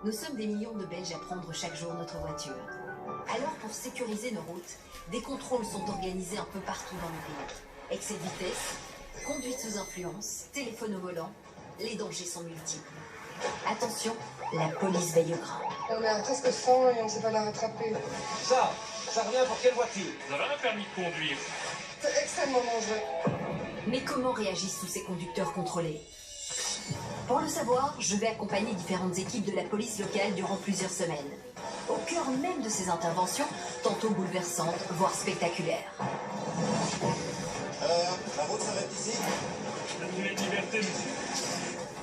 Nous sommes des millions de Belges à prendre chaque jour notre voiture. Alors, pour sécuriser nos routes, des contrôles sont organisés un peu partout dans le pays. Excès de vitesse, conduite sous influence, téléphone au volant, les dangers sont multiples. Attention, la police veille au grain. On est à presque 100 et on ne sait pas la rattraper. Ça revient pour quelle voiture? Vous avez un permis de conduire? C'est extrêmement dangereux. Mais comment réagissent tous ces conducteurs contrôlés? Pour le savoir, je vais accompagner différentes équipes de la police locale durant plusieurs semaines. Au cœur même de ces interventions, tantôt bouleversantes, voire spectaculaires. La route s'arrête ici. Vous êtes liberté, monsieur.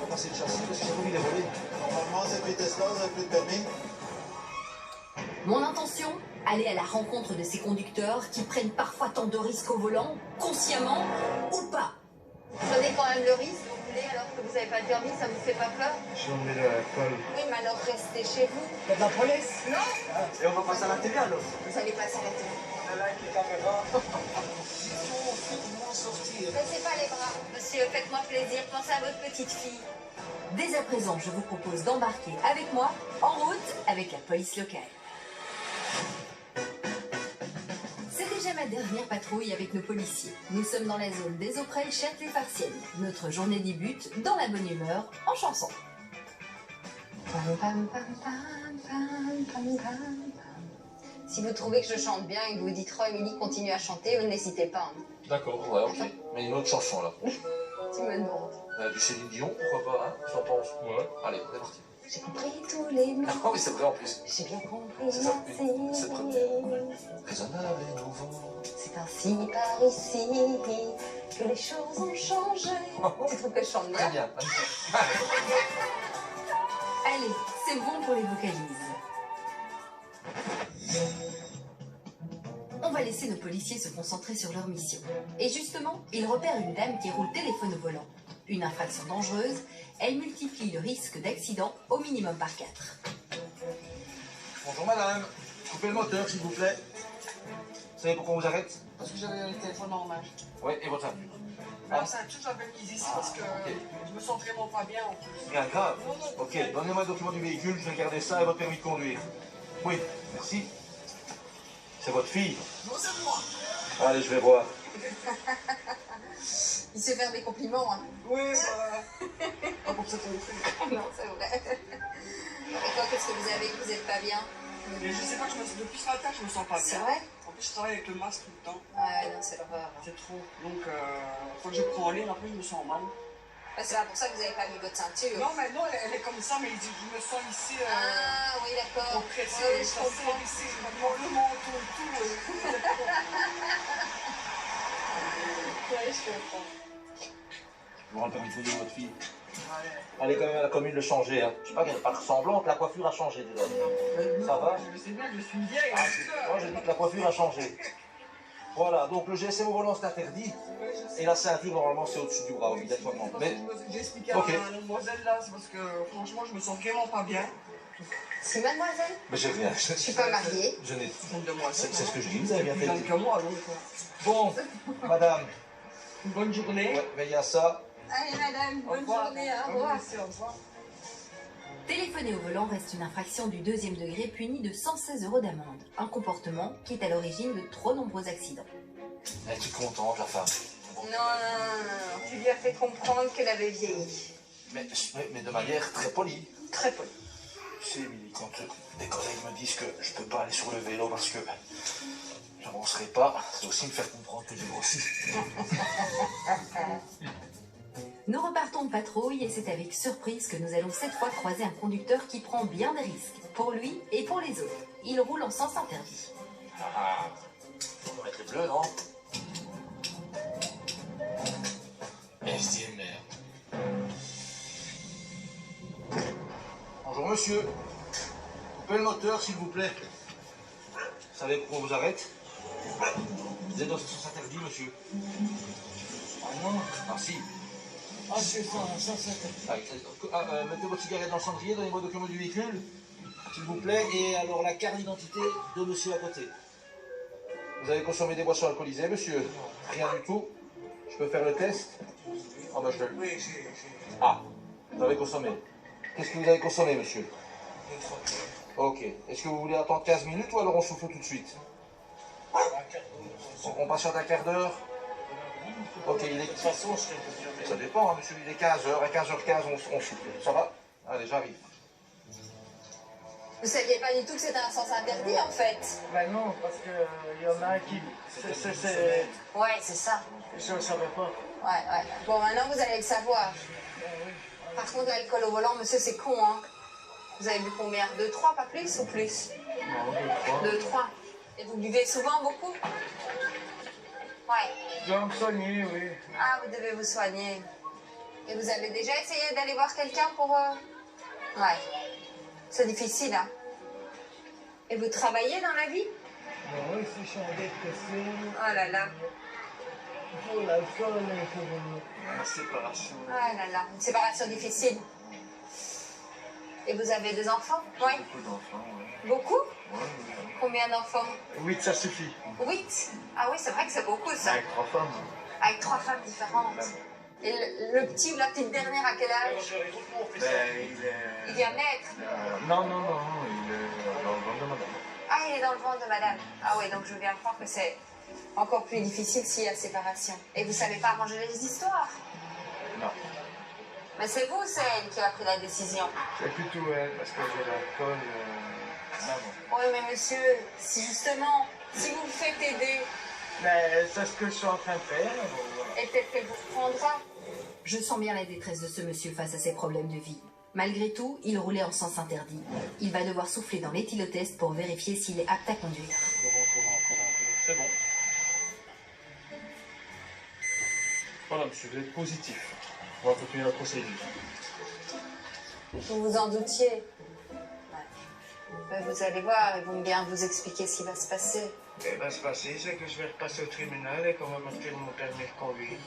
On va passer le châssis parce que j'ai il est volé. Normalement, cette vitesse-là, vous n'avez plus de permis. Mon intention, aller à la rencontre de ces conducteurs qui prennent parfois tant de risques au volant, consciemment ou pas. Prenez quand même le risque, vous voulez, alors que vous n'avez pas de permis, ça vous fait pas peur? Je suis emmené à l'école. Oui, mais alors restez chez vous. Il y a de la police. Non, Et on va passer à la télé alors. vous allez passer à la télé. On est là avec les caméras. Comment sortir? Laissez pas les bras. Monsieur, faites-moi plaisir, pensez à votre petite fille. Dès à présent, je vous propose d'embarquer avec moi en route avec la police locale. C'est déjà ma dernière patrouille avec nos policiers. Nous sommes dans la zone des Auprelles Châtelet-Farciennes. Notre journée débute dans la bonne humeur en chanson. Pam, pam, pam, pam, pam, pam, pam, pam. Si vous trouvez que je chante bien et que vous dites « Oh, Émilie, continue à chanter », vous n'hésitez pas. Hein. D'accord, ouais, ok. Mais une autre chanson là. Tu me demandes. Du Céline Dion, pourquoi pas, hein? J'en pense. Ouais. Allez, on est parti. J'ai compris tous les mots. Ah oui, c'est vrai en plus. J'ai bien compris, C'est ça, merci. c'est première. Raisonnable et nouveau. C'est ainsi par ici que les choses ont changé. Tu trouves que je chante Très bien? bien. Allez, c'est bon pour les vocalises. On va laisser nos policiers se concentrer sur leur mission. Et justement, ils repèrent une dame qui roule téléphone au volant. Une infraction dangereuse, elle multiplie le risque d'accident au minimum par 4. Bonjour madame. Coupez le moteur s'il vous plaît. Vous savez pourquoi on vous arrête? Parce que j'avais le téléphone en main. Oui, et votre ceinture? La ceinture, j'avais mise ici parce que je me sens vraiment pas bien en plus. Bien grave. Non, non, Ok, donnez-moi le document du véhicule, je vais garder ça et votre permis de conduire. Oui, merci. C'est votre fille? Non, c'est moi. Allez, je vais voir. Il sait faire des compliments. Hein. Oui, bah. Pas pour cette fois. Non, c'est vrai. Et toi, qu'est-ce que vous avez que vous n'êtes pas bien? Mais je sais pas, depuis ce matin, je me sens pas C'est bien. vrai? En plus, je travaille avec le masque tout le temps. Ouais, non, c'est l'horreur. C'est trop. Donc, faut que je prends en ligne, après, je me sens mal. Ouais, c'est pour ça que vous n'avez pas mis votre ceinture. Non, mais non, elle est comme ça, mais je me sens ici. Ah, oui, d'accord. Oppressé, Ouais, je ça comprends. serre ici, le menton, tout. Ouais, je comprends. Je vous rends le permis de conduire votre fille. Allez quand même à la commune le changer. Hein. Je sais pas qu'elle n'est pas ressemblante, la coiffure a changé déjà. Ça va? Je sais bien que je suis vieille. Moi j'ai dit que la coiffure a changé. Voilà, donc le GSM au volant c'est interdit. Et la ceinture normalement c'est au-dessus du bras, obligatoirement. Mais J'ai expliqué à la demoiselle là, c'est parce que franchement je me sens vraiment pas bien. C'est mademoiselle? Mais j'ai rien. Je suis pas mariée. Je n'ai. Une demoiselle. C'est ce que je dis, vous avez bien Plus fait. jeune que moi, donc. Bon, madame, Une bonne journée. ouais, veillez à ça. Allez, madame, Au bonne revoir. journée. Au revoir. Merci, au revoir. Téléphoner au volant reste une infraction du 2e degré punie de 116 € d'amende. Un comportement qui est à l'origine de trop nombreux accidents. Elle est toute contente, la femme. Non. Tu lui as fait comprendre qu'elle avait vieilli. Mais de manière très polie. Très poli. Tu sais, Émilie, quand des collègues me disent que je peux pas aller sur le vélo parce que j'avancerai pas, c'est aussi me faire comprendre que j'ai grossi. Nous repartons de patrouille et c'est avec surprise que nous allons cette fois croiser un conducteur qui prend bien des risques, pour lui et pour les autres. Il roule en sens interdit. Ah, on va mettre les bleus, non? SDMR. Bonjour monsieur. Coupez le moteur s'il vous plaît. Vous savez pourquoi on vous arrête? Vous êtes dans ce sens interdit, monsieur. Ah non. Ah si. Ah, c'est ça, c'est. Mettez votre cigarette dans le cendrier, donnez-moi le document du véhicule, s'il vous plaît, et alors la carte d'identité de monsieur à côté. Vous avez consommé des boissons alcoolisées, monsieur? Rien du tout. Je peux faire le test? Ah bah je vais. Oui, j'ai. Ah, vous avez consommé. Qu'est-ce que vous avez consommé, monsieur? Ok. Est-ce que vous voulez attendre 15 minutes ou alors on souffle tout de suite? On patiente un quart d'heure? Ok, il est... De toute façon, je serai confirmé. Ça dépend, hein, monsieur, il est 15h. À 15h15, on souffle. Ça va? Allez, j'arrive. Vous saviez pas du tout que c'était un sens interdit en fait. Ben non, parce qu'il y en a qui... Ouais, c'est ça. Je ne savais pas. Ouais. Bon, maintenant vous allez le savoir. Par contre, l'alcool au volant, monsieur, c'est con, hein. Vous avez bu combien? 2, 3, pas plus ou plus? Non, 2, 3. Et vous buvez souvent, beaucoup? Ouais. Je dois me soigner, oui. Ah, vous devez vous soigner. Et vous avez déjà essayé d'aller voir quelqu'un pour... Ouais. C'est difficile, hein. Et vous travaillez dans la vie? Non, ici, je suis en dépression. Oh là là. Pour l'alcool et pour la séparation. Oh là là. Une séparation difficile. Et vous avez des enfants? Oui. Beaucoup d'enfants, oui. Beaucoup? Oui. Combien d'enfants? 8, ça suffit. 8? Ah oui, c'est vrai que c'est beaucoup, ça. Avec 3 femmes. Avec 3 femmes différentes. Et le petit ou la petite dernière, à quel âge? Il vient de naître. Non, il est dans le ventre de madame. Ah, il est dans le ventre de madame. Ah oui, donc je viens de croire que c'est encore plus difficile s'il y a séparation. Et vous savez pas arranger les histoires? Non. Mais c'est vous, c'est elle qui a pris la décision. C'est plutôt elle, parce que j'ai l'alcool. Oui, mais monsieur, si justement, si vous le faites aider, Mais c'est ce que je suis en train de faire. Voilà. et peut-être qu'elle vous reprendra. Je sens bien la détresse de ce monsieur face à ses problèmes de vie. Malgré tout, il roulait en sens interdit. Il va devoir souffler dans l'éthylotest pour vérifier s'il est apte à conduire. Courant. C'est bon. Voilà, monsieur, vous êtes positif. On va continuer la procédure. Vous vous en doutiez. Ouais. Vous allez voir, ils vont bien vous expliquer ce qui va se passer. Ce qui va se passer, c'est que je vais repasser au tribunal et qu'on va me retirer mon permis de conduire.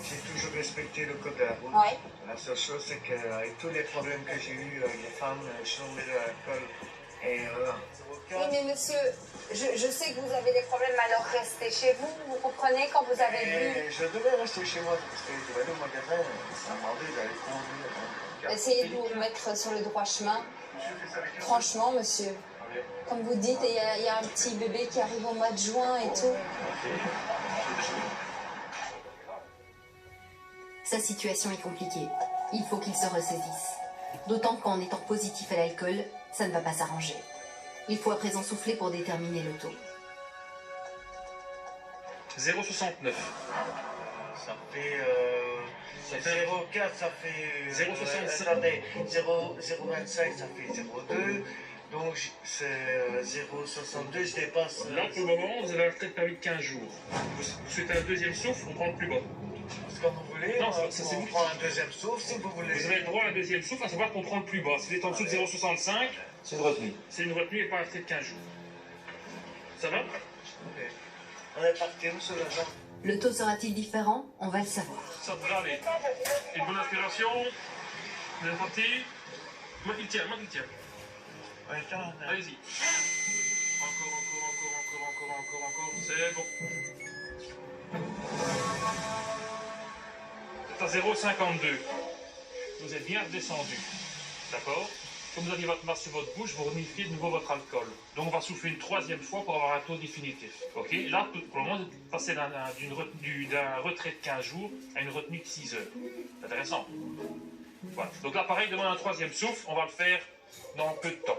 J'ai toujours respecté le code de la route. Oui. La seule chose, c'est qu'avec tous les problèmes que j'ai eus avec les femmes, je suis tombé de l'alcool. Et voilà. Oui, mais monsieur, je sais que vous avez des problèmes, alors restez chez vous, vous comprenez, quand vous avez bu. Et je devais rester chez moi parce que je devais aller au magasin, ça m'a demandé d'aller conduire. Essayez de vous remettre sur le droit chemin. Franchement, monsieur, comme vous dites, il y a un petit bébé qui arrive au mois de juin et tout. Sa situation est compliquée. Il faut qu'il se ressaisisse. D'autant qu'en étant positif à l'alcool, ça ne va pas s'arranger. Il faut à présent souffler pour déterminer le taux. 0,69. Ça fait 0,4, ça fait 0,65. attendez, 0,25, ça fait 0,2. Donc c'est 0,62, je dépasse. Là, pour le moment, vous avez peut-être permis de 15 jours. Vous souhaitez un deuxième souffle, on prend le plus bas. C'est comme vous voulez. Non, ça, c'est on vous. prend un deuxième souffle si vous voulez. Vous avez le droit à un deuxième souffle, à savoir qu'on prend le plus bas. Si vous êtes en dessous de 0,65, C'est une retenue. c'est une retenue et pas rester de 15 jours. Ça va? Ok. On est parti, monsieur l'agent. Le taux sera-t-il différent? On va le savoir. Ça devrait aller. Une bonne inspiration. Vous êtes parti. Moi qui tiens. Ouais, tiens, Allez-y. Encore. C'est bon. C'est à 0,52. Vous êtes bien redescendu. D'accord? Comme vous aviez votre masse sur votre bouche, vous renifiez de nouveau votre alcool. Donc on va souffler une troisième fois pour avoir un taux définitif. Ok? Là, pour le moment, vous passez d'un retrait de 15 jours à une retenue de 6 heures. C'est intéressant. Voilà. Donc là, pareil, demande un troisième souffle. On va le faire dans peu de temps.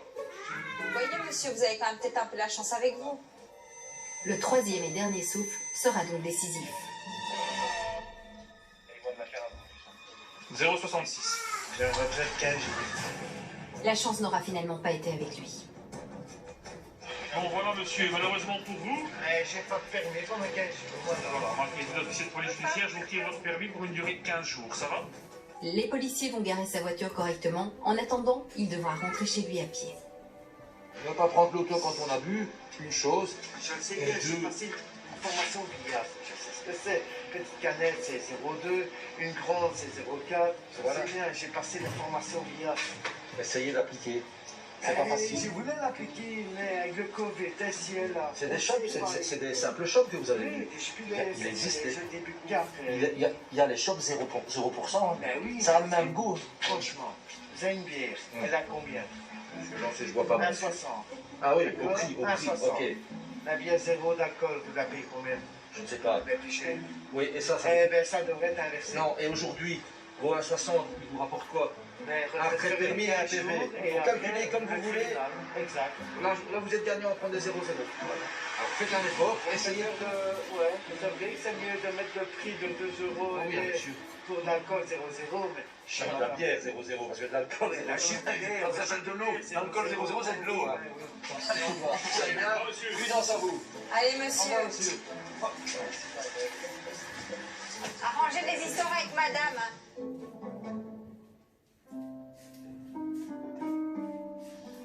Vous voyez, monsieur, vous avez quand même peut-être un peu la chance avec vous. Le troisième et dernier souffle sera donc décisif. 0,66. J'ai un retrait de 15 jours. La chance n'aura finalement pas été avec lui. Bon, voilà, monsieur. Malheureusement pour vous, J'ai pas de permis pendant 15 jours. voilà, marqué l'officier de police judiciaire, je vous retire votre permis pour une durée de 15 jours. Ça va? Les policiers vont garer sa voiture correctement. En attendant, il devra rentrer chez lui à pied. Ne pas prendre l'auto quand on a bu, une chose. Je le sais Et bien, j'ai deux. passé une formation billard. Je sais ce que c'est. Petite canette, c'est 0,2. Une grande, c'est 0,4. Voilà. C'est bien, j'ai passé la formation billard. Essayez d'appliquer. C'est pas Je facile. voulais l'appliquer, mais avec le Covid, ciel là. C'est des chocs, c'est des simples chocs que vous avez Oui, vus. et je puis Il existe. Je débute 4. Il y a les chocs 0%. Hein. Ben oui. Ça a le même goût. Franchement, Vous avez une bière, elle a combien? J'en sais, je vois pas mal. 1,60. Ah oui, au prix, 1,60. ok. La bière zéro d'alcool, vous la payez combien? Je ne sais pas. Elle est plus chère. Oui, et ça, Eh bien, ça devrait être inversé. Non, et aujourd'hui, vos 1,60, ils vous rapportent quoi? Mais Après permis et APV. et Vous calculez comme vous voulez. Exact. Là, vous êtes gagnant à prendre des 0,0. Voilà. Alors faites un effort, essayez. Ouais, vous savez que c'est mieux de mettre le prix de 2 euros Oui, bien sûr. pour l'alcool 0,0, mais Je de la bière 0,0 parce que de l'alcool, c'est de la chute. Ça s'appelle de l'eau. L'alcool 0,0, c'est de l'eau. Hein. Allez, on va. Ça y est bien. Prudence à vous. Allez, Au monsieur. revoir, monsieur. Arrangez les histoires avec madame. Hein.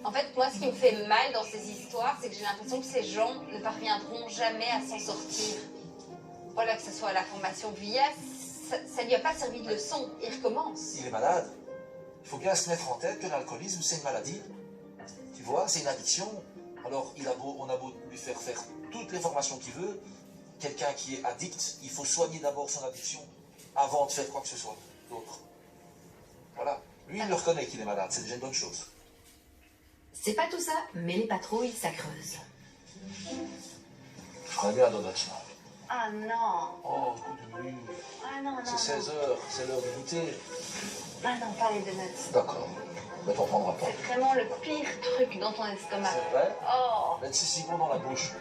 En fait, moi, ce qui me fait mal dans ces histoires, c'est que j'ai l'impression que ces gens ne parviendront jamais à s'en sortir. Voilà, que ce soit la formation VIA, ça lui a pas servi de leçon. Il recommence. Il est malade. Il faut bien se mettre en tête que l'alcoolisme, c'est une maladie. Tu vois, c'est une addiction. Alors, on a beau lui faire toutes les formations qu'il veut. Quelqu'un qui est addict, il faut soigner d'abord son addiction avant de faire quoi que ce soit d'autre. Voilà. Lui, il le reconnaît qu'il est malade. C'est déjà une bonne chose. C'est pas tout ça, mais les patrouilles, ça creuse. Je ferais mieux un donut. Ah non. Oh, coup de menu. Ah non, non. C'est 16 heures, c'est l'heure du goûter. Ah non, pas les donuts. D'accord. Mais t'en prendras pas. C'est vraiment le pire truc dans ton estomac. C'est vrai? Oh. Mais c'est si bon dans la bouche.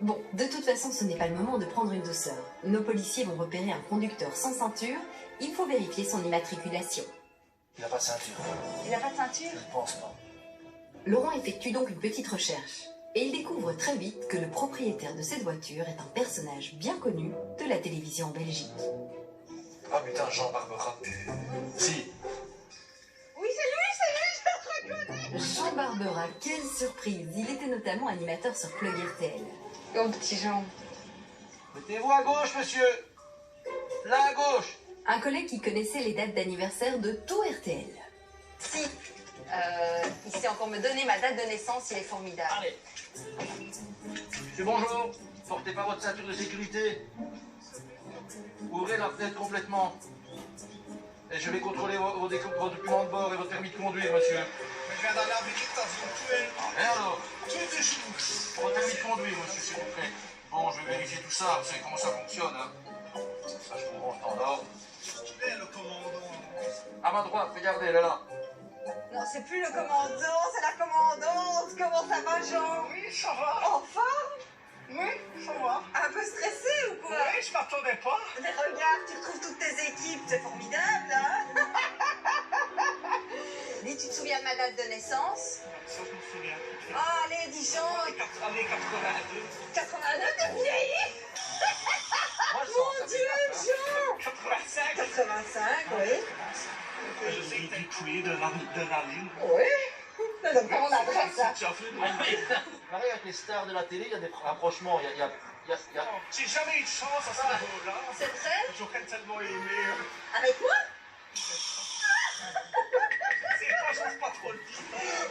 Bon, de toute façon, ce n'est pas le moment de prendre une douceur. Nos policiers vont repérer un conducteur sans ceinture. Il faut vérifier son immatriculation. Il n'a pas de ceinture. Il a pas de ceinture? Je ne pense pas. Laurent effectue donc une petite recherche. Et il découvre très vite que le propriétaire de cette voiture est un personnage bien connu de la télévision en Belgique. Ah putain, Jean Barbera. Si. Oui, c'est lui, je le reconnais. Jean Barbera, quelle surprise! Il était notamment animateur sur Plug RTL. Oh, petit Jean. Mettez-vous à gauche, monsieur. Là, à gauche. Un collègue qui connaissait les dates d'anniversaire de tout RTL. Si. Il sait encore me donner ma date de naissance, il est formidable. Allez. Monsieur, bonjour. Portez pas votre ceinture de sécurité. Ouvrez la fenêtre complètement. Et je vais contrôler vos documents de bord et votre permis de conduire, monsieur. Mais je viens d'aller à Brigitte dans une tuile. Et alors? Votre permis de conduire, monsieur, s'il vous plaît. Bon, je vais vérifier tout ça. Vous savez comment ça fonctionne, hein? Ça, je vous range en ordre. Le commandant. À ma droite, regardez, elle est là. Non, c'est plus le commandant, c'est la commandante. Comment ça va, Jean? Oui, ça va. Enfin? Oui, ça va. Un peu stressé ou quoi? Oui, je m'attendais pas. Mais regarde, tu retrouves toutes tes équipes, c'est formidable, hein? Dis, tu te souviens de ma date de naissance? Ça, je me souviens. Ah, allez, dis Jean, Année 82. 82, t'es vieilli? Moi, je Mon Dieu, Jean! 85. 85, oui. Je sais que du poulet, de la ligne. Oui. Donc, comment on appelle ça? Tu as fait Pareil, avec les stars de la télé, il y a des rapprochements. Il y a... J'ai jamais eu de chance à ce niveau-là. C'est vrai? J'aurais tellement aimé. Avec moi? C'est pas, j'ose pas trop le dire.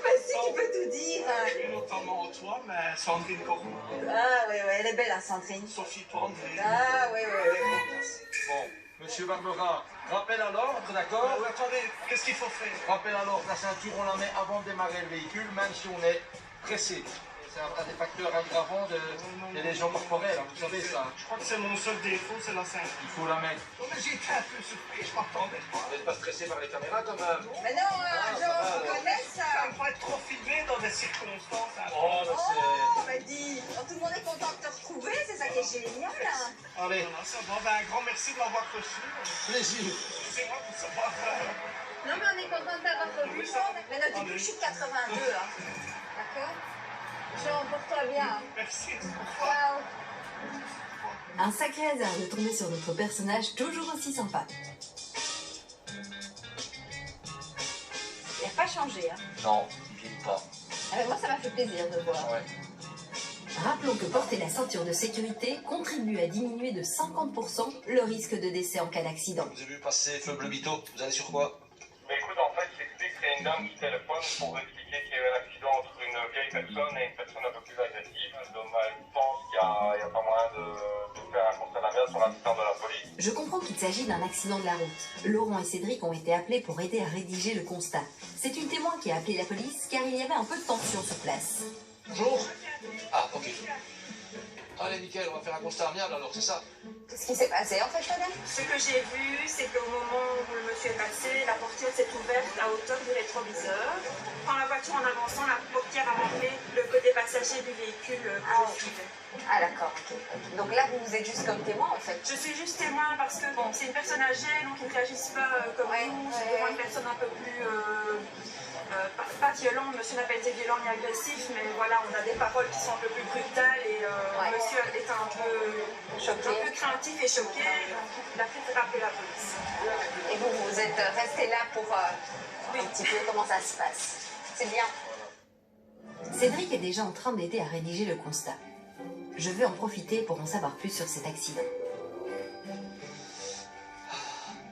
Mais si, tu peux tout dire. Oui, notamment toi, mais Sandrine Cormont, Ah, oui, oui, elle est belle, hein, Sandrine. Sophie Tourandrine. Ah, oui, oui, oui. Bon, monsieur Barbera, rappel à l'ordre, d'accord? Attendez, qu'est-ce qu'il faut faire? Rappel à l'ordre, la ceinture, on la met avant de démarrer le véhicule, même si on est pressé. C'est un des facteurs aggravants des lésions corporelles, hein, vous savez ça. Je crois que c'est mon seul défaut, c'est la ceinture. Il faut la mettre. Oh, mais j'ai été un peu surpris, je m'attendais pas. Vous n'êtes pas stressé par les caméras quand même? Mais non, ça Jean, va, tu connais Ça ça? ne pas être trop filmé dans des circonstances. Hein. Oh, bah Oh, bah dis, tout le monde est content de te retrouver, c'est ça qui est génial. Hein. Allez, Voilà, ça va. Ben, un grand merci de m'avoir reçu. plaisir. C'est moi pour savoir. Non, mais on est content de t'avoir revu, Jean. Mais ne dis plus, je suis de 82, hein. D'accord? Jean, porte-toi bien. Merci. Ciao. Un sacré hasard de tomber sur notre personnage toujours aussi sympa. Il n'a pas changé, hein. Non, il ne vieillit pas. Ah, mais moi, ça m'a fait plaisir de voir. Ouais. Rappelons que porter la ceinture de sécurité contribue à diminuer de 50% le risque de décès en cas d'accident. Vous avez vu passer Feu Bleu Mytho. Vous allez sur quoi? Mais écoute, en fait, j'explique que c'est une dame qui téléphone pour expliquer qu'il y a eu un accident entre une vieille personne et une personne un peu plus agressive. Donc, elle pense qu'il n'y a pas moyen de faire un constat d'inverse sur l'assistant de la police. Je comprends qu'il s'agit d'un accident de la route. Laurent et Cédric ont été appelés pour aider à rédiger le constat. C'est une témoin qui a appelé la police car il y avait un peu de tension sur place. Bonjour. Ah, ok. Allez, nickel, on va faire un constat amiable alors, c'est ça? Qu'est-ce qui s'est passé en fait, madame? Ce que j'ai vu, c'est qu'au moment où le monsieur est passé, la portière s'est ouverte à hauteur du rétroviseur. Quand la voiture en avançant, la portière a rentré le côté passager du véhicule que je suivais. Ah d'accord, ok. Donc là, vous êtes juste comme témoin en fait. Je suis juste témoin parce que bon, c'est une personne âgée, donc ils ne réagissent pas comme nous. C'est vraiment une personne un peu plus... pas violent, monsieur n'a pas été violent ni agressif, mais voilà, on a des paroles qui sont un peu plus brutales et monsieur est un peu craintif et choqué, donc il a fait rappeler la police. Et vous êtes resté là pour un petit peu comment ça se passe. C'est bien. Cédric est déjà en train d'aider à rédiger le constat. Je veux en profiter pour en savoir plus sur cet accident.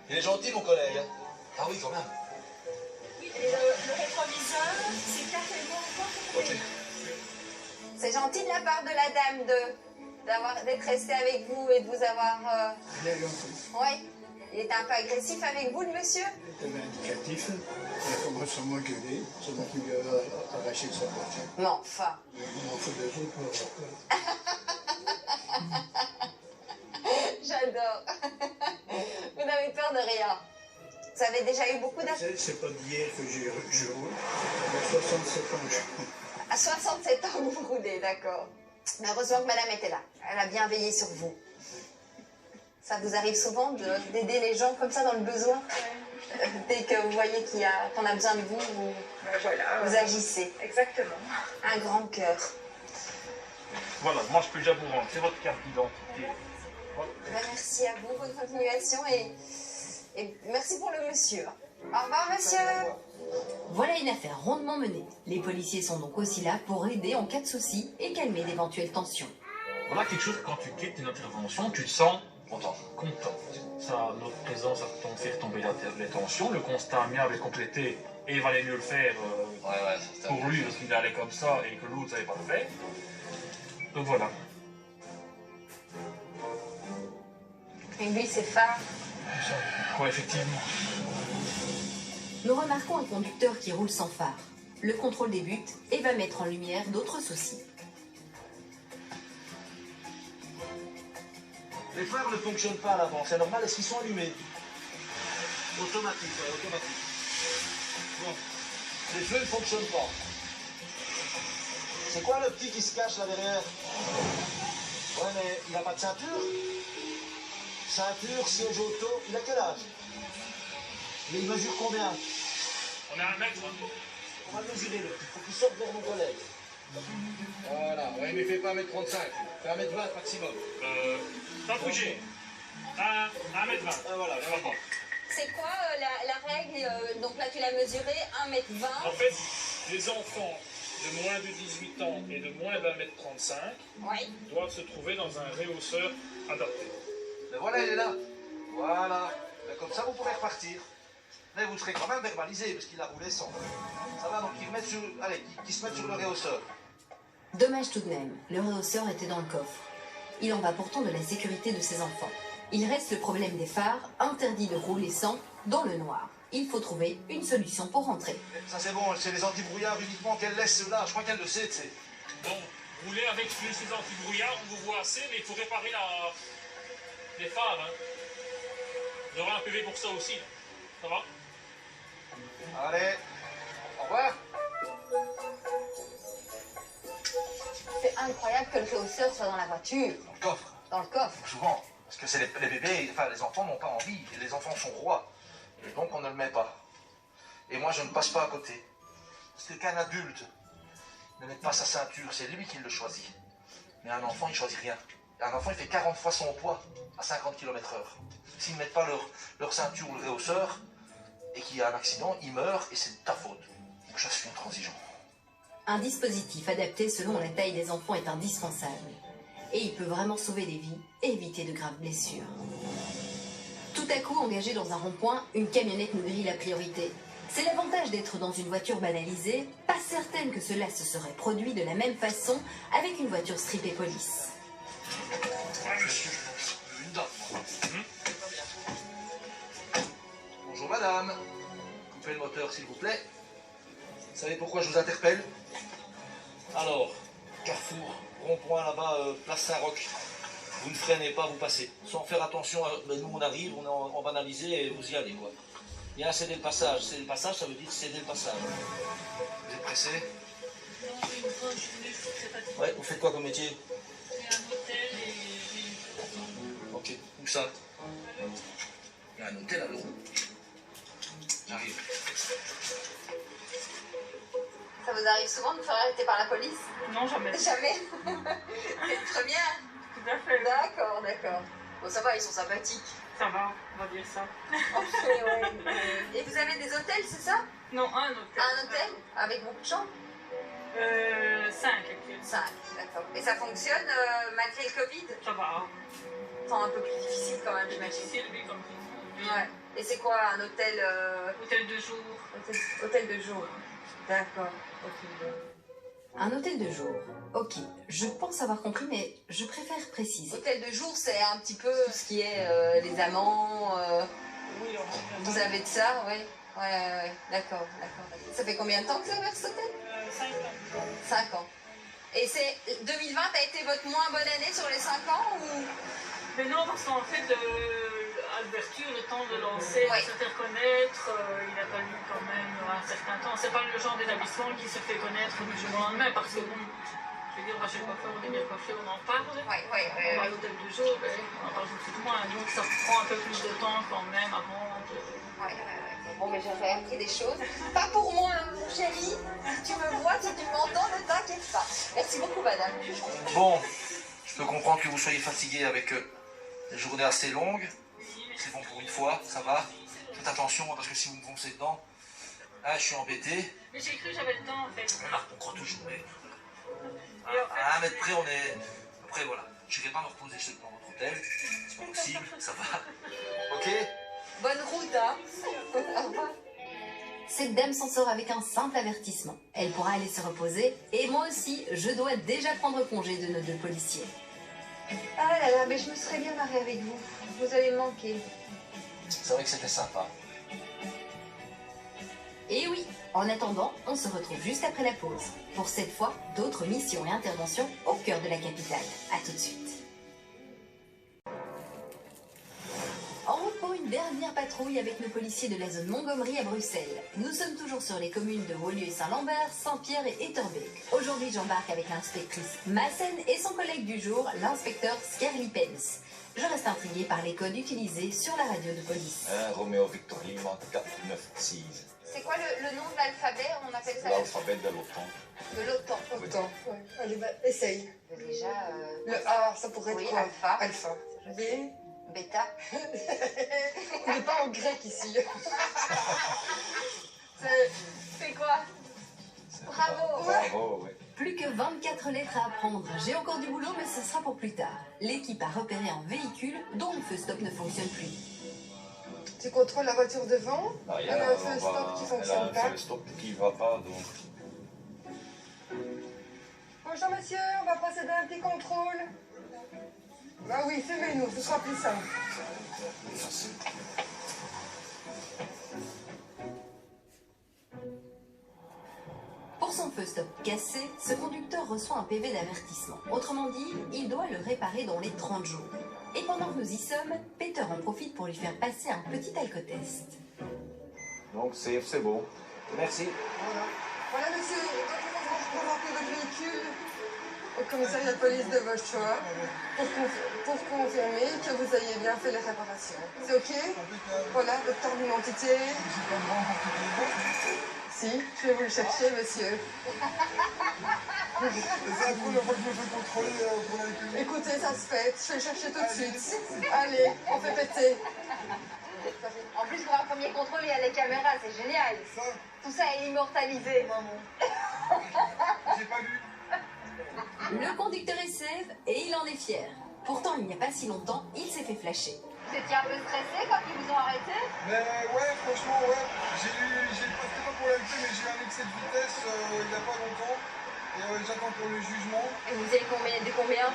Il est gentil, mon collègue. Hein? Ah oui, quand même. Oui, et le rétroviseur, c'est carrément encore... Ok. C'est gentil de la part de la dame d'être resté avec vous et de vous avoir... Bien gentil. Oui. Il était un peu agressif avec vous, le monsieur? Il était vindicatif. Il a commencé à m'engueuler. C'est moi qui lui ai arraché de sa voiture. Mais enfin. Il m'en faut 2 autres pour J'adore. Vous n'avez peur de rien. Vous avez déjà eu beaucoup d'accidents? C'est pas d'hier que je roule. À 67 ans, je roule. À 67 ans, vous roulez, d'accord. Mais heureusement que madame était là. Elle a bien veillé sur vous. Ça vous arrive souvent d'aider les gens comme ça dans le besoin? Dès que vous voyez qu'on a besoin de vous, vous agissez. Exactement. Un grand cœur. Voilà, moi je peux déjà vous rendre, c'est votre carte d'identité. Ben, merci à vous, bonne continuation et merci pour le monsieur. Au revoir, monsieur. Voilà une affaire rondement menée. Les policiers sont donc aussi là pour aider en cas de soucis et calmer d'éventuelles tensions. Voilà quelque chose, quand tu quittes une intervention, tu te sens Content. content. Ça, notre présence a fait retomber les tensions, le constat amiable est complété et il valait mieux le faire pour lui parce qu'il allait comme ça et que l'autre ne savait pas le faire. Donc voilà. Et lui, c'est phare. Ouais, effectivement. Nous remarquons un conducteur qui roule sans phare. Le contrôle débute et va mettre en lumière d'autres soucis. Les phares ne fonctionnent pas à l'avant, c'est normal, est-ce qu'ils sont allumés? Automatique, ouais, automatique. Bon, les feux ne fonctionnent pas. C'est quoi le petit qui se cache là derrière? Ouais, mais il n'a pas de ceinture? Ceinture, siège auto, il a quel âge? Mais il mesure combien? On a 1 mètre. On va le mesurer le petit, il faut qu'il sorte vers mon collègue. Voilà, ouais, mais fais pas 1m35, fais 1m20 maximum. Pas bouger. 1m20. Ah, voilà, vraiment. C'est quoi la règle? Donc là, tu l'as mesuré, 1m20. En fait, les enfants de moins de 18 ans et de moins d'1m35 Oui. doivent se trouver dans un réhausseur adapté. Mais voilà, il est là. Voilà. Mais comme ça, vous pourrez repartir. Mais vous serez quand même verbalisé, parce qu'il a roulé sans. Ça va, donc qu'ils se mettent sur le réhausseur. Dommage tout de même, le rehausseur était dans le coffre. Il en va pourtant de la sécurité de ses enfants. Il reste le problème des phares, interdit de rouler sans, dans le noir. Il faut trouver une solution pour rentrer. Ça c'est bon, c'est les antibrouillards uniquement qu'elle laisse ceux-là. Je crois qu'elle le sait, tu sais. Bon, rouler avec juste les antibrouillards, on vous voit assez, mais il faut réparer les phares. Hein. Il y aura un PV pour ça aussi. Ça va? Allez, au revoir. C'est incroyable que le réhausseur soit dans la voiture, Dans le coffre, dans le coffre. souvent. Parce que c'est les bébés, enfin les enfants n'ont pas envie. Et les enfants sont rois. Et donc on ne le met pas. Et moi je ne passe pas à côté. Parce que qu'un adulte ne met pas sa ceinture, c'est lui qui le choisit. Mais un enfant, il choisit rien. Un enfant, il fait 40 fois son poids à 50 km/h. S'ils ne mettent pas leur ceinture ou le réhausseur, et qu'il y a un accident, ils meurent et c'est de ta faute. Donc je suis intransigeant. Un dispositif adapté selon la taille des enfants est indispensable. Et il peut vraiment sauver des vies et éviter de graves blessures. Tout à coup, engagé dans un rond-point, une camionnette nous grille la priorité. C'est l'avantage d'être dans une voiture banalisée, pas certaine que cela se serait produit de la même façon avec une voiture stripée police. Je suis une dame, moi. Bonjour madame. Coupez le moteur s'il vous plaît. Vous savez pourquoi je vous interpelle? Alors, Carrefour, rond-point là-bas, place Saint-Roch. Vous ne freinez pas, vous passez. Sans faire attention, nous on arrive, on est en banalisé et vous y allez quoi. Il y a un céder le passage. Céder le passage, ça veut dire céder le passage. Vous êtes pressé? Non, j'ai une grande journée, je suis très fatiguée. Ouais, vous faites quoi comme métier? J'ai un hôtel et j'ai... Ok, où ça? Il y a un hôtel à l'euro. J'arrive. Ça vous arrive souvent de vous faire arrêter par la police? Non, jamais. Jamais. C'est une première? Tout à fait. D'accord, d'accord. Bon, ça va, ils sont sympathiques. Ça va, on va dire ça. Et vous avez des hôtels, c'est ça? Non, un hôtel. Un hôtel? Avec beaucoup de chambres? 5 actuellement. 5, d'accord. Et ça fonctionne malgré le Covid? Ça va. Temps un peu plus difficile quand même, j'imagine. Difficile, oui, comme tout. Ouais. Et c'est quoi un hôtel Hôtel de jour. Hôtel de jour. D'accord. Ok. Un hôtel de jour. Ok. Je pense avoir compris, mais je préfère préciser. Hôtel de jour, c'est un petit peu ce qui est les amants. Oui, Vous avez de ça, oui. Ouais. D'accord. Ça fait combien de temps que vous avez cet hôtel? 5 ans. 5 ans. Et c'est 2020 a été votre moins bonne année sur les 5 ans ou? Mais non, parce qu'en fait, l'ouverture, le temps de lancer, de se faire connaître, il a fallu quand même un certain temps. C'est pas le genre d'établissement qui se fait connaître du jour au lendemain, parce que bon, je veux dire, on va chez le coiffeur, on est bien coiffé, on en parle. On va à l'hôtel du jour, on en parle tout de moins. Donc ça prend un peu plus de temps quand même avant de... Bon, mais j'aurais appris des choses. Pas pour moi, hein, mon chéri. Si tu me vois, si tu m'entends, ne t'inquiète pas. Merci beaucoup, madame. Bon, je peux comprendre que vous soyez fatigué avec des journées assez longues. C'est bon pour une fois, ça va. Faites attention, parce que si vous me foncez dedans, je suis embêté. Mais j'ai cru que j'avais le temps, en fait. On croit toujours, mais... À 1 mètre près, on est... Après, voilà. Je ne vais pas me reposer dans votre hôtel. C'est pas possible, ça va. Ok? Bonne route, hein. Au revoir. Cette dame s'en sort avec un simple avertissement. Elle pourra aller se reposer. Et moi aussi, je dois déjà prendre congé de nos 2 policiers. Ah là là, mais je me serais bien marrée avec vous. Vous allez me manquer. C'est vrai que c'était sympa. Et oui, en attendant, on se retrouve juste après la pause. Pour cette fois, d'autres missions et interventions au cœur de la capitale. À tout de suite. En route pour une dernière patrouille avec nos policiers de la zone Montgomery à Bruxelles. Nous sommes toujours sur les communes de Woluwe et Saint-Lambert, Saint-Pierre et Etterbeek. Aujourd'hui, j'embarque avec l'inspectrice Massen et son collègue du jour, l'inspecteur Skerly Pence. Je reste intriguée par les codes utilisés sur la radio de police. Roméo Victor Lima 496. C'est quoi le nom de l'alphabet? On appelle ça L'alphabet de l'OTAN. de l'OTAN. Autant, ouais. Allez, essaye. Déjà, Le A, ça pourrait être oui, quoi? alpha. Alpha. B. Bêta. On n'est pas en grec ici. C'est quoi? Bravo. Bravo, oui. Plus que 24 lettres à apprendre. J'ai encore du boulot, mais ce sera pour plus tard. L'équipe a repéré un véhicule dont le feu stop ne fonctionne plus. Tu contrôles la voiture devant. Elle a un feu stop qui ne fonctionne pas. Elle a un feu stop qui ne va pas, donc... Bonjour monsieur, on va procéder à un petit contrôle. Bah oui, filmez-nous, ce sera plus simple. Pour son feu stop cassé, ce conducteur reçoit un PV d'avertissement. Autrement dit, il doit le réparer dans les 30 jours. Et pendant que nous y sommes, Peter en profite pour lui faire passer un petit alcotest. Donc c'est bon. Merci. Voilà monsieur, vous présentez votre véhicule au commissariat de police de votre choix pour confirmer que vous ayez bien fait les réparations. C'est ok? Voilà, votre carte d'identité. Si, je vais vous le chercher, monsieur. C'est la première fois que je me fais contrôler pour la véhicule. Écoutez, ça se fait, je vais le chercher tout de suite. Allez, on fait péter. En plus, pour un premier contrôle, il y a les caméras, c'est génial. Tout ça est immortalisé. J'ai pas vu. Le conducteur est safe et il en est fier. Pourtant, il n'y a pas si longtemps, il s'est fait flasher. Vous étiez un peu stressé quand ils vous ont arrêté? Mais ouais, franchement, ouais. C'était pas pour la véhicule, mais j'ai eu un excès de vitesse il y a pas longtemps. Et j'attends pour le jugement. Et vous avez combien?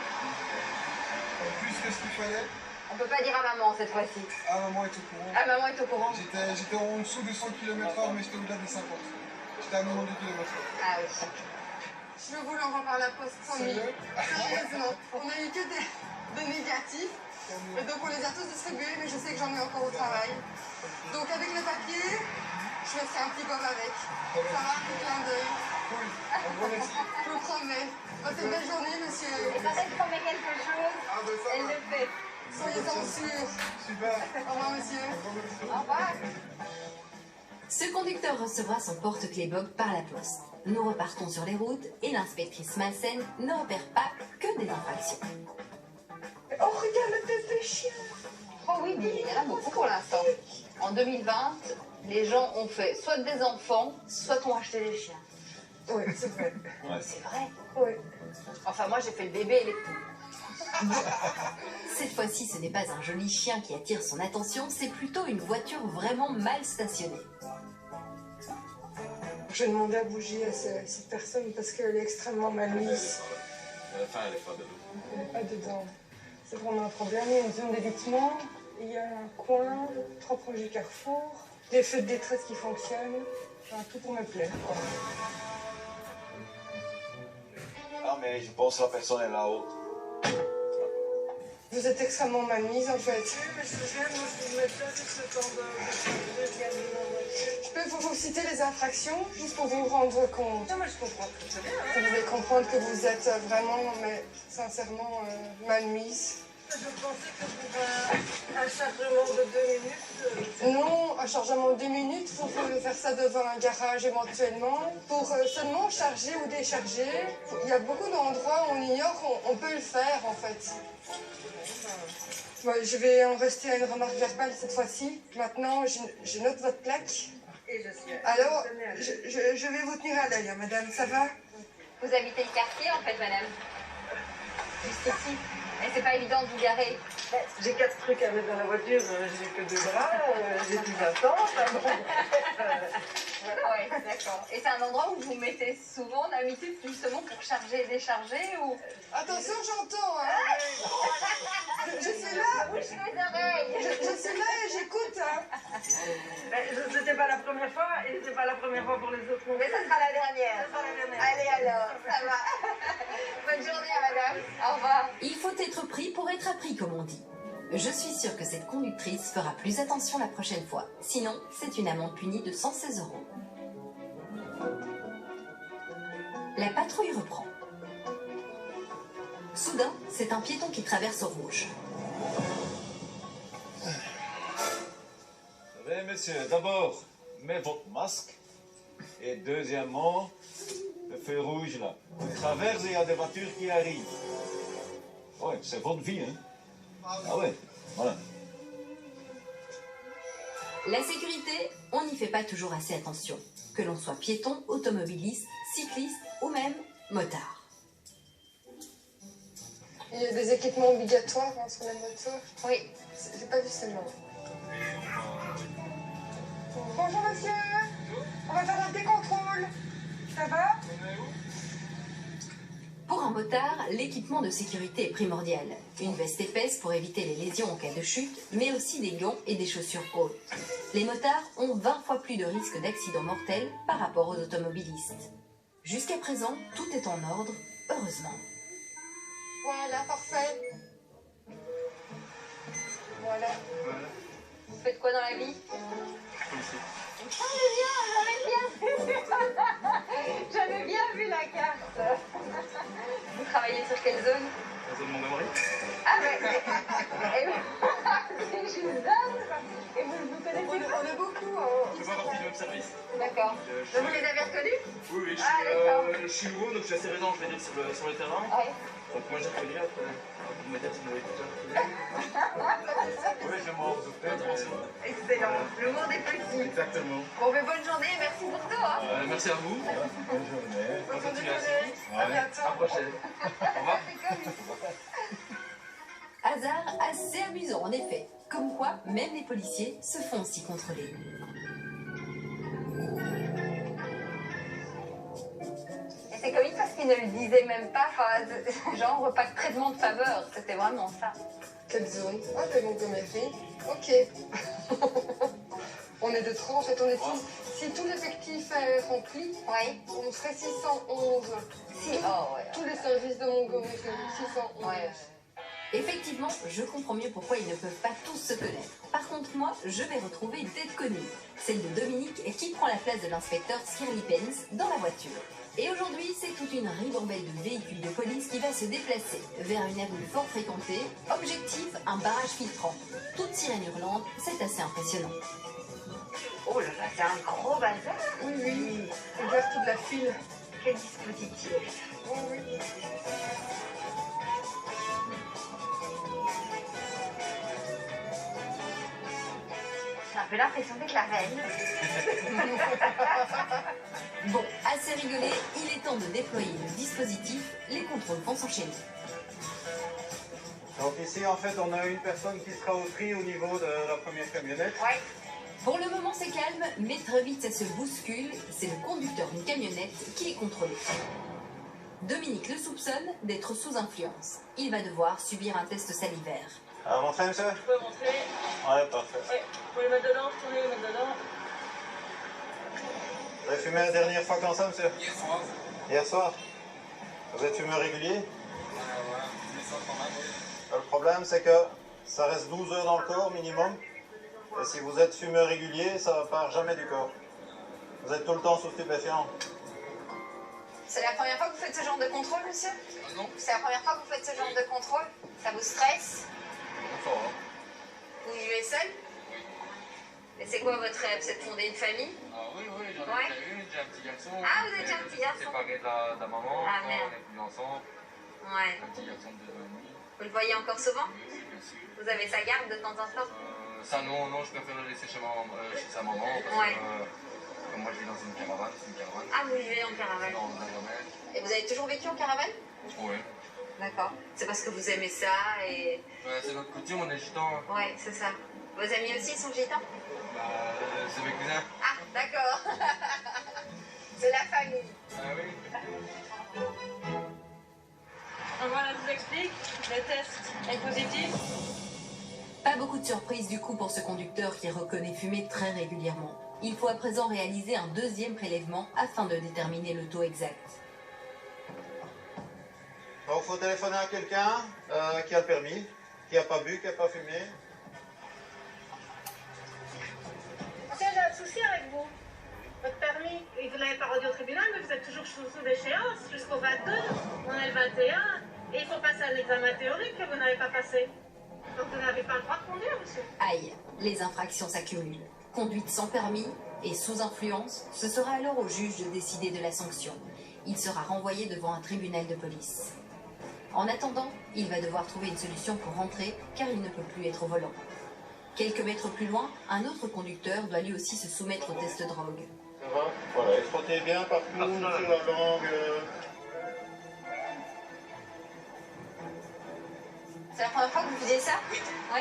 Plus que ce qu'il fallait. On peut pas dire à maman cette fois-ci. Ah, maman est au courant. Ah, maman est au courant. J'étais en dessous de 100 km/h, mais j'étais au-delà des 50. J'étais à 92 km/h. Ah oui. Je vous l'envoie par la poste, promis. Sérieusement. On a eu que des négatifs. Et donc on les a tous distribués, mais je sais que j'en ai encore au travail. Donc avec le papier, je mettrai un petit gomme avec. Ça va, un clin d'œil. Cool. Un gros merci. Je vous promets. Passez une belle journée, monsieur. Et quand elle promet quelque chose, Ah, ben ça elle va. le fait. Soyez-en sûrs. Super. Au revoir, monsieur. Au revoir. Ce conducteur recevra son porte-clés Bob par la poste. Nous repartons sur les routes et l'inspectrice Malsen ne repère pas que des infractions. Oh, regarde le test de chien. Oh oui, mais il y en a beaucoup pour l'instant. En 2020, les gens ont fait soit des enfants, soit ont acheté des chiens. Oui, c'est vrai. C'est vrai. Oui. Enfin, moi, j'ai fait le bébé et les petits. Cette fois-ci, ce n'est pas un joli chien qui attire son attention, c'est plutôt une voiture vraiment mal stationnée. Je demandais à bouger à cette personne parce qu'elle est extrêmement mal mise. Enfin, elle n'est pas de Elle n'est pas dedans. C'est vraiment un problème. Il y a une zone d'évitement, il y a un coin, trop proche du carrefour, des feux de détresse qui fonctionnent. Enfin, tout pour me plaire, quoi. Ah, mais je pense que la personne est là-haut. Vous êtes extrêmement mal mise, en fait. Oui, mais je viens, moi, je me mets pas sur ce temps de Je peux vous citer les infractions, juste pour vous rendre compte. Non, mais je comprends très bien. Vous devez comprendre que vous êtes vraiment, mais sincèrement, mal mise. Je pensais que pour un chargement de 2 minutes... Non, un chargement de 2 minutes, vous pouvez faire ça devant un garage éventuellement. Pour seulement charger ou décharger, il y a beaucoup d'endroits où on ignore qu'on peut le faire en fait. Ouais, je vais en rester à une remarque verbale cette fois-ci. Maintenant, je note votre plaque. Et je suis... Alors, je vais vous tenir à l'œil, hein, madame, ça va? Vous habitez le quartier, en fait, madame? Juste ici. Et c'est pas évident de vous garer. J'ai 4 trucs à mettre dans la voiture, j'ai que 2 bras, j'ai plus 20 ans. Oui, d'accord. Et c'est un endroit où vous mettez souvent d'habitude, justement, pour charger et décharger ou... Attention, j'entends, hein. Je suis là. Bouche les oreilles. Je suis là et j'écoute, hein. C'était pas la première fois et c'était pas la première fois pour les autres. Mais ça sera la dernière. Ça sera la dernière. Allez alors, ça va. Bonne journée, madame. Au revoir. Il faut être pris pour être appris, comme on dit. Je suis sûre que cette conductrice fera plus attention la prochaine fois. Sinon, c'est une amende punie de 116 €. La patrouille reprend. Soudain, c'est un piéton qui traverse au rouge. Vous savez, monsieur, d'abord, mettez votre masque. Et deuxièmement, le feu rouge là. On traverse et il y a des voitures qui arrivent. Ouais, c'est votre vie, hein. Ah ouais, voilà. La sécurité, on n'y fait pas toujours assez attention. Que l'on soit piéton, automobiliste, cycliste ou même motard. Il y a des équipements obligatoires hein, sur les motos. Oui. J'ai pas vu seulement. Bonjour monsieur. On va faire un décontrôle. Ça va? Pour un motard, l'équipement de sécurité est primordial. Une veste épaisse pour éviter les lésions en cas de chute, mais aussi des gants et des chaussures hautes. Les motards ont 20 fois plus de risques d'accidents mortels par rapport aux automobilistes. Jusqu'à présent, tout est en ordre, heureusement. Voilà, parfait. Voilà. Vous faites quoi dans la vie? J'avais bien vu la carte. Vous travaillez sur quelle zone? La zone Montgomery. Ah mais... c'est juste dingue. Et vous connaissez pas? On est beaucoup. Je fais pas partie du même service. D'accord. Vous les avez reconnus? Oui, oui, je suis nouveau, donc je suis assez récent, je vais dire, sur le terrain. Ouais. Donc moi j'ai reconnu après. Vous me dire si vous l'avez déjà reconnu. Oui, je m'en doute. Excellent. Le monde est petit. Exactement. Bon, mais bonne journée, merci pour tout. Hein. Merci à vous. Bonne journée. Bonne continuation. À bientôt. À la prochaine. Au revoir. Hasard assez amusant en effet. Comme quoi, même les policiers se font aussi contrôler. Et c'est comique parce qu'il ne le disait même pas, enfin, genre pas de traitement de faveur, c'était vraiment ça. Quelle zone? Ah, t'es Montgomery. Ok. On est de trop, en fait, on est si tout l'effectif est rempli, on serait 611. Tous les services de Montgomery, 611. Effectivement, je comprends mieux pourquoi ils ne peuvent pas tous se connaître. Par contre, moi, je vais retrouver une tête connue, celle de Dominique, et qui prend la place de l'inspecteur Shirley Pence dans la voiture. Et aujourd'hui, c'est toute une ribambelle de véhicules de police qui va se déplacer vers une avenue fort fréquentée. Objectif, un barrage filtrant. Toute sirène hurlante, c'est assez impressionnant. Oh là là, c'est un gros bazar. Oui, oui. Regarde toute la file. Quel dispositif. Oh, oui. J'ai un peu l'impression d'être la reine. Bon, assez rigolé, il est temps de déployer le dispositif. Les contrôles vont s'enchaîner. Donc ici, en fait, on a une personne qui sera au tri au niveau de la première camionnette. Ouais. Pour le moment, c'est calme, mais très vite, ça se bouscule. C'est le conducteur d'une camionnette qui est contrôlé. Dominique le soupçonne d'être sous influence. Il va devoir subir un test salivaire. Alors, montrer, monsieur? Je peux rentrer? Ouais, parfait. Ouais, vous pouvez le mettre dedans, retourner, le mettre dedans. Vous avez fumé la dernière fois quand ça, monsieur? Hier soir. Hier soir? Vous êtes fumeur régulier? Ouais, mais ça quand même, oui. Le problème, c'est que ça reste 12 heures dans le corps minimum. Et si vous êtes fumeur régulier, ça ne part jamais du corps. Vous êtes tout le temps sous stupéfiant. C'est la première fois que vous faites ce genre de contrôle, monsieur? Non. C'est la première fois que vous faites ce genre de contrôle? Ça vous stresse? Fort, hein. Vous vivez seul? Oui. Et c'est quoi votre rêve? C'est de fonder une famille? Ah oui, oui, j'en ai Ouais. déjà eu, j'ai un petit garçon. Ah, vous avez déjà un petit garçon? Séparé de la maman, Ah, quand merde. on n'est plus ensemble. Ouais. Un petit garçon de 2 ans et demi. Vous le voyez encore souvent? Oui, bien sûr. Vous avez sa garde de temps en temps? Ça non, je préfère le laisser chez sa maman parce Ouais. que moi je vis dans une caravane, c'est une caravane. Ah, vous vivez en caravane. Dans un domaine. Et vous avez toujours vécu en caravane? Oui. D'accord. C'est parce que vous aimez ça et... C'est notre coutume, on est gitans. Ouais, c'est ça. Vos amis aussi sont gitans? C'est mes cousins. Ah, d'accord. C'est la famille. Ah oui. Voilà, je vous explique. Le test est positif. Pas beaucoup de surprises du coup pour ce conducteur qui reconnaît fumer très régulièrement. Il faut à présent réaliser un deuxième prélèvement afin de déterminer le taux exact. Donc, il faut téléphoner à quelqu'un qui a le permis, qui n'a pas bu, qui n'a pas fumé. Monsieur, j'ai un souci avec vous. Votre permis, vous ne l'avez pas rendu au tribunal, mais vous êtes toujours sous échéance jusqu'au 22. On est le 21. Et il faut passer un examen théorique que vous n'avez pas passé. Donc vous n'avez pas le droit de conduire, monsieur. Aïe, les infractions s'accumulent. Conduite sans permis et sous influence, ce sera alors au juge de décider de la sanction. Il sera renvoyé devant un tribunal de police. En attendant, il va devoir trouver une solution pour rentrer car il ne peut plus être au volant. Quelques mètres plus loin, un autre conducteur doit lui aussi se soumettre au test drogue. Ça va? Voilà, et frottez bien partout, sur la langue. C'est la première fois que vous faisiez ça? Oui.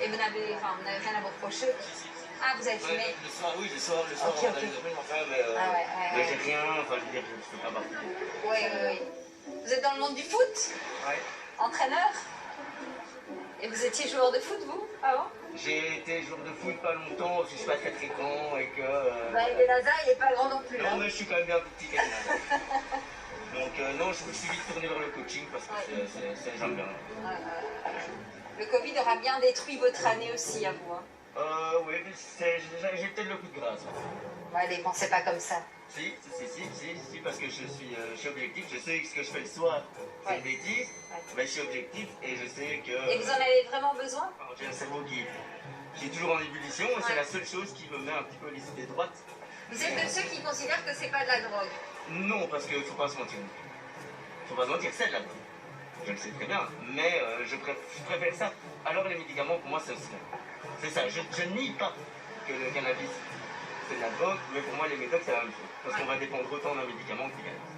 Et vous n'avez rien à vous reprocher? Ah, vous avez fumé? Le soir, oui, le soir, Ok, on a ok. des amis, enfin, mais j'ai rien, enfin, je veux dire, je ne fais pas partie. Oui. Vous êtes dans le monde du foot? Oui. Entraîneur? Et vous étiez joueur de foot, vous, avant? J'ai été joueur de foot pas longtemps, parce que je suis pas très grand et que... Il est Lazare, il n'est pas grand non plus. Non, mais je suis quand même bien petit quand même. Donc non, je me suis vite tourné vers le coaching parce que j'aime bien. Le Covid aura bien détruit votre année aussi, à vous. Hein. Oui, mais j'ai peut-être le coup de grâce. Allez, pensez pas comme ça. Si, parce que je suis objectif, je sais que ce que je fais le soir, c'est une bêtise, mais je suis objectif et je sais que... Et vous en avez vraiment besoin? J'ai un cerveau qui est toujours en ébullition et c'est la seule chose qui me met un petit peu les idées droites. Vous êtes de ceux qui considèrent que c'est pas de la drogue? Non, parce qu'il ne faut pas se mentir. Faut pas se mentir, c'est de la drogue. Je le sais très bien, mais je préfère ça. Alors les médicaments, pour moi, c'est ça. Je nie pas que le cannabis, c'est de la drogue, mais pour moi, les médocs, c'est la même chose. Parce qu'on va dépendre autant d'un médicament que du cannabis.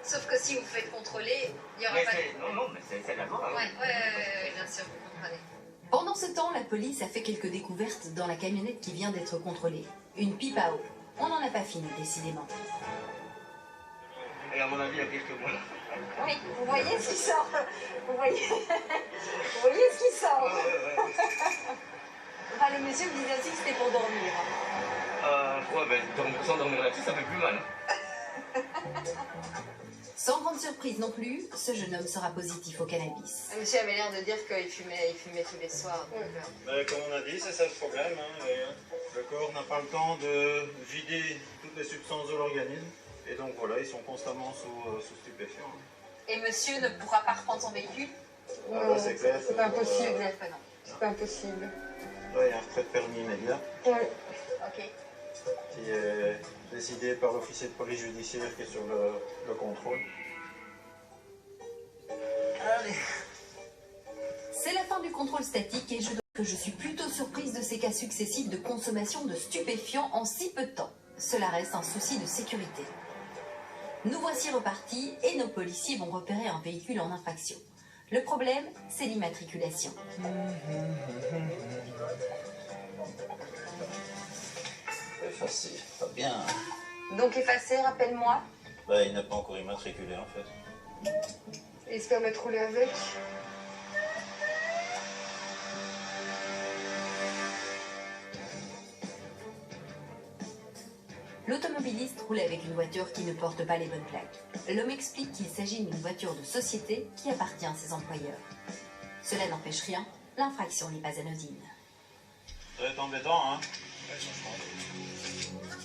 Sauf que si vous faites contrôler, il n'y aura pas de... Non, mais c'est de la drogue. Hein. Oui, bien sûr, vous comprenez. Pendant ce temps, la police a fait quelques découvertes dans la camionnette qui vient d'être contrôlée. Une pipe à eau. On n'en a pas fini, décidément. Et à mon avis, il y a pire que moi. Oui, vous voyez ce qui sort. Vous voyez ce qui sort. Enfin, le monsieur me disait aussi que c'était pour dormir. Ouais, ben, sans dormir là-dessus, ça fait plus mal. Sans grande surprise non plus, ce jeune homme sera positif au cannabis. Le monsieur avait l'air de dire qu'il fumait tous les soirs. Donc, Comme on a dit, c'est ça le problème. Le corps n'a pas le temps de vider toutes les substances de l'organisme. Et donc voilà, ils sont constamment sous stupéfiants. Et monsieur ne pourra pas reprendre son véhicule? Non, c'est clair. c'est impossible. Non. C'est impossible. Là, il y a un retrait de permis immédiat. Oui. Ok. Qui est décidé par l'officier de police judiciaire qui est sur le contrôle. C'est la fin du contrôle statique et je dois dire que je suis plutôt surprise de ces cas successifs de consommation de stupéfiants en si peu de temps. Cela reste un souci de sécurité. Nous voici repartis et nos policiers vont repérer un véhicule en infraction. Le problème, c'est l'immatriculation. Effacé, pas bien. Donc effacé, rappelle-moi. Il n'a pas encore immatriculé en fait. Et il se permet de rouler avec. L'automobiliste roulait avec une voiture qui ne porte pas les bonnes plaques. L'homme explique qu'il s'agit d'une voiture de société qui appartient à ses employeurs. Cela n'empêche rien, l'infraction n'est pas anodine. Ça va être embêtant, hein?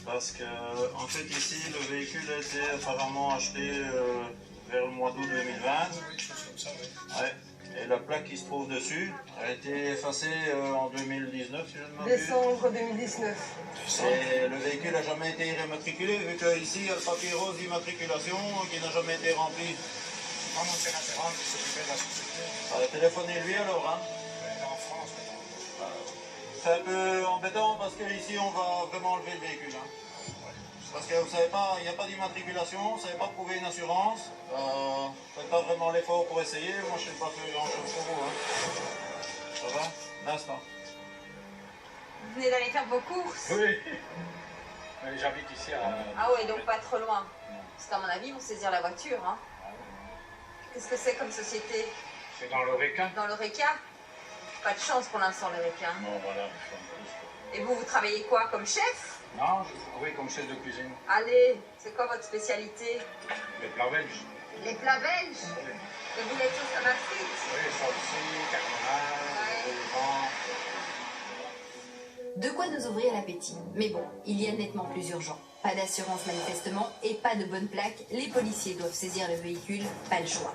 Parce que, en fait, ici, le véhicule a été apparemment acheté vers le mois d'août 2020. Ouais. Et la plaque qui se trouve dessus a été effacée en 2019, si je ne m'abuse. Décembre 2019. Et le véhicule n'a jamais été rématriculé, vu qu'ici, il y a le papier rose d'immatriculation qui n'a jamais été rempli. Pas mon sénateur qui s'occupait de la société. Téléphonez-lui alors, hein. En France, c'est un peu embêtant parce qu'ici, on va vraiment enlever le véhicule. Hein. Parce que vous savez pas, il n'y a pas d'immatriculation, vous ne savez pas prouver une assurance. Vous ne faites pas vraiment l'effort pour essayer. Moi, je ne sais pas faire grand-chose pour vous. Hein. Ça va? L'instant. Vous venez d'aller faire vos courses? Oui. Mais j'habite ici à... Ah ouais, donc pas trop loin. Parce qu'à mon avis, ils vont saisir la voiture. Hein. Qu'est-ce que c'est comme société? C'est dans l'Oreca. Dans l'Oreca? Pas de chance pour l'instant, l'Oreca. Non, voilà. Et vous travaillez quoi, comme chef? Non, je travaille comme chef de cuisine. Allez, c'est quoi votre spécialité? Les plats belges. Les plats belges? Et vous les tous comme à frites? Oui, salsi, carbonara, De quoi nous ouvrir l'appétit. Mais bon, il y a nettement plus urgent. Pas d'assurance manifestement et pas de bonne plaque. Les policiers doivent saisir le véhicule, pas le choix.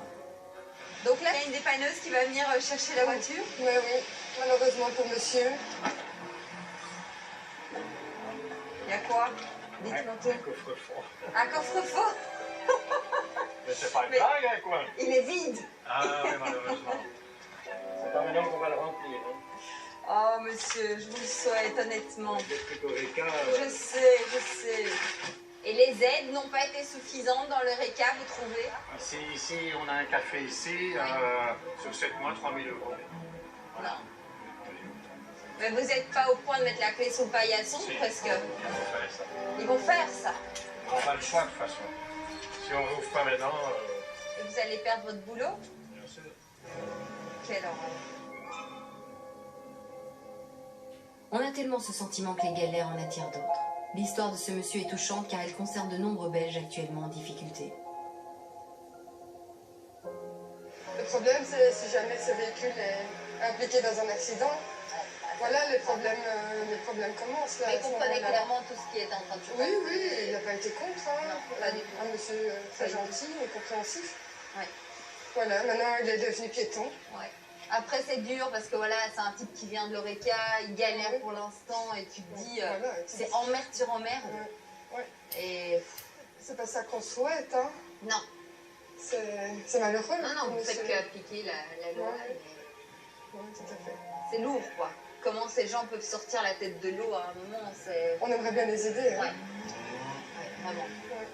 Donc là, il y a une dépanneuse qui va venir chercher la voiture? Oui, oui, malheureusement pour monsieur. Il y a quoi? Dites-moi tout. Un coffre-fort. Un coffre-fort? Mais c'est pas une blague, hein, quoi. Il est vide. Ah oui, malheureusement. C'est pas maintenant qu'on va le remplir. Hein. Oh, monsieur, je vous le souhaite, honnêtement. Des trucs Oreca. Je sais. Et les aides n'ont pas été suffisantes dans le RECA, vous trouvez? Ici, on a un café ici, sur 7 mois, 3 000 €. Non. Mais vous n'êtes pas au point de mettre la clé sous le paillasson, parce que... Ils vont faire ça. On n'a pas le choix de toute façon. Si on ne rouvre pas maintenant... Et vous allez perdre votre boulot? Bien sûr. Quelle horreur. On a tellement ce sentiment que les galères en attirent d'autres. L'histoire de ce monsieur est touchante car elle concerne de nombreux Belges actuellement en difficulté. Le problème, c'est si jamais ce véhicule est impliqué dans un accident. Voilà, les problèmes commencent là. Mais comprenez clairement tout ce qui est en train de se passer. Oui, il n'a pas été contre. Hein. Non, pas du tout. Un monsieur très gentil et compréhensif. Ouais. Voilà, maintenant il est devenu piéton. Ouais. Après, c'est dur parce que voilà, c'est un type qui vient de l'Oreca, il galère pour l'instant et tu te dis, c'est emmerde sur emmerde. Ouais. Et. C'est pas ça qu'on souhaite, hein. Non. C'est malheureux. Non, vous faites qu'appliquer la loi. Ouais. Oui, tout à fait. C'est lourd, quoi. Comment ces gens peuvent sortir la tête de l'eau à un moment, c'est... On aimerait bien les aider, hein. Ouais, vraiment. Ouais.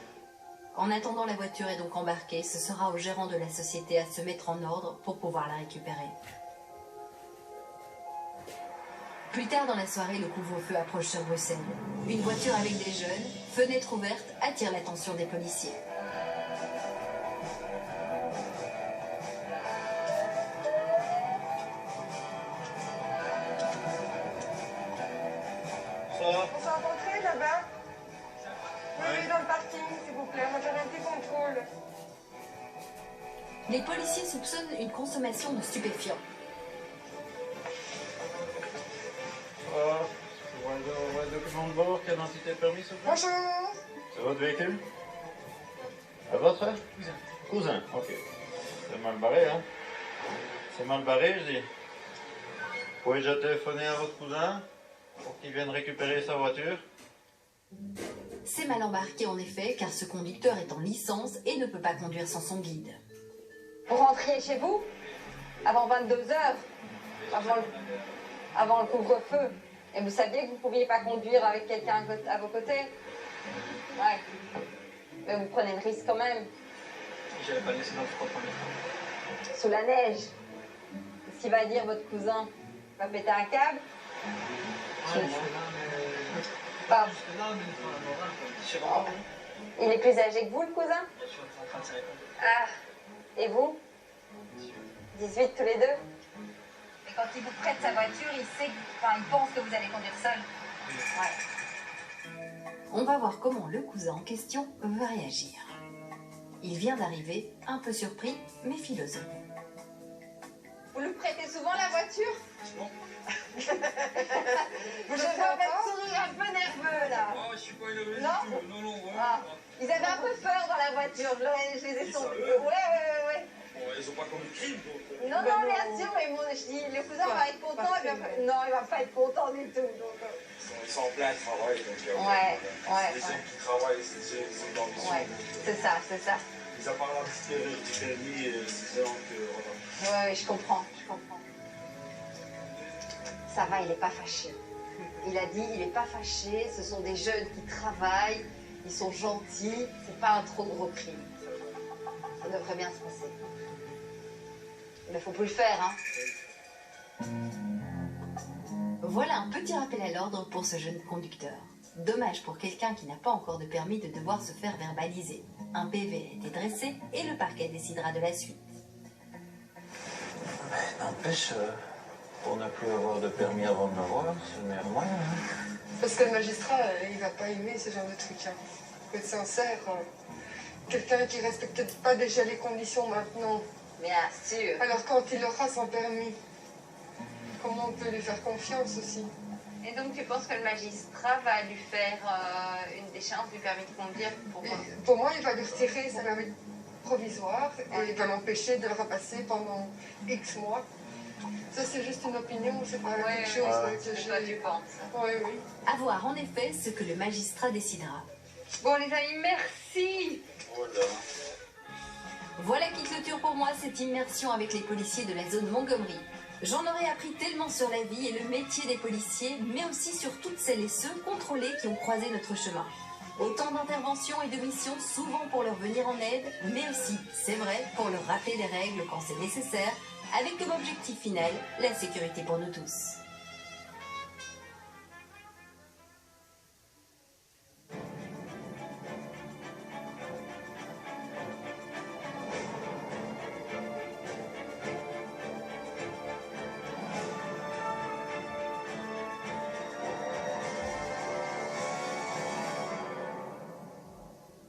En attendant, la voiture est donc embarquée. Ce sera au gérant de la société à se mettre en ordre pour pouvoir la récupérer. Plus tard dans la soirée, le couvre-feu approche sur Bruxelles. Une voiture avec des jeunes, fenêtre ouverte, attire l'attention des policiers. Les policiers soupçonnent une consommation de stupéfiants. Ouais, document de bord, carte d'identité, permis, s'il vous plaît. Bonjour. C'est votre véhicule? À votre? Cousin. Cousin, ok. C'est mal barré, hein? C'est mal barré, je dis. Vous pouvez déjà téléphoner à votre cousin pour qu'il vienne récupérer sa voiture? C'est mal embarqué en effet, car ce conducteur est en licence et ne peut pas conduire sans son guide. Vous rentriez chez vous avant 22 h, avant le couvre-feu. Et vous saviez que vous ne pouviez pas conduire avec quelqu'un à vos côtés? Ouais. Mais vous prenez le risque quand même. Je l'avais pas laissé dans le froid pour l'instant. Sous la neige. Qu'est-ce qu'il va dire votre cousin? Il va péter un câble? Pas. Il est plus âgé que vous, le cousin? Ah. Et vous? 18 tous les deux? Et quand il vous prête sa voiture, il pense que vous allez conduire seul. Ouais. On va voir comment le cousin en question va réagir. Il vient d'arriver, un peu surpris, mais philosophe. Vous lui prêtez souvent la voiture? Non. Je vois votre sourire un peu nerveux là. Oh, je suis pas élevé Non? du tout. Non, ouais. Ah, ils avaient un peu peur dans la voiture, je les ai sentis. Ouais. Bon, ils ont pas commis de crime, donc. Non, bien sûr, mais moi je dis, le cousin va être content. Non, il va pas être content du tout. Donc... Ils sont en plein travail, donc. Ouais. Les gens qui travaillent, ils ont de l'ambition. Ouais, c'est ça. Ils ont pas l'ambition du permis, c'est donc voilà. Ouais, je comprends. Ça va, il n'est pas fâché. Il a dit, il n'est pas fâché, ce sont des jeunes qui travaillent, ils sont gentils, c'est pas un trop gros crime. Ça devrait bien se passer. Il ne faut plus le faire, hein. Voilà un petit rappel à l'ordre pour ce jeune conducteur. Dommage pour quelqu'un qui n'a pas encore de permis de devoir se faire verbaliser. Un PV a été dressé et le parquet décidera de la suite. Mais n'empêche, pour ne plus avoir de permis avant de l'avoir, c'est le meilleur moyen. Hein. Parce que le magistrat, il va pas aimer ce genre de truc. Hein. Faut être sincère. Quelqu'un qui respecte peut-être pas déjà les conditions maintenant. Bien sûr. Alors quand il aura son permis, comment on peut lui faire confiance aussi? Et donc tu penses que le magistrat va lui faire une déchéance du permis de conduire pour moi, il va lui retirer sa permis provisoire et il va l'empêcher de le repasser pendant X mois. Ça, c'est juste une opinion, c'est pas quelque chose que j'ai... Toi, tu penses. Oui. À voir en effet ce que le magistrat décidera. Bon les amis, merci. Voilà qui clôture pour moi cette immersion avec les policiers de la zone Montgomery. J'en aurais appris tellement sur la vie et le métier des policiers, mais aussi sur toutes celles et ceux contrôlés qui ont croisé notre chemin. Autant d'interventions et de missions, souvent pour leur venir en aide, mais aussi, c'est vrai, pour leur rappeler les règles quand c'est nécessaire, avec comme objectif final la sécurité pour nous tous.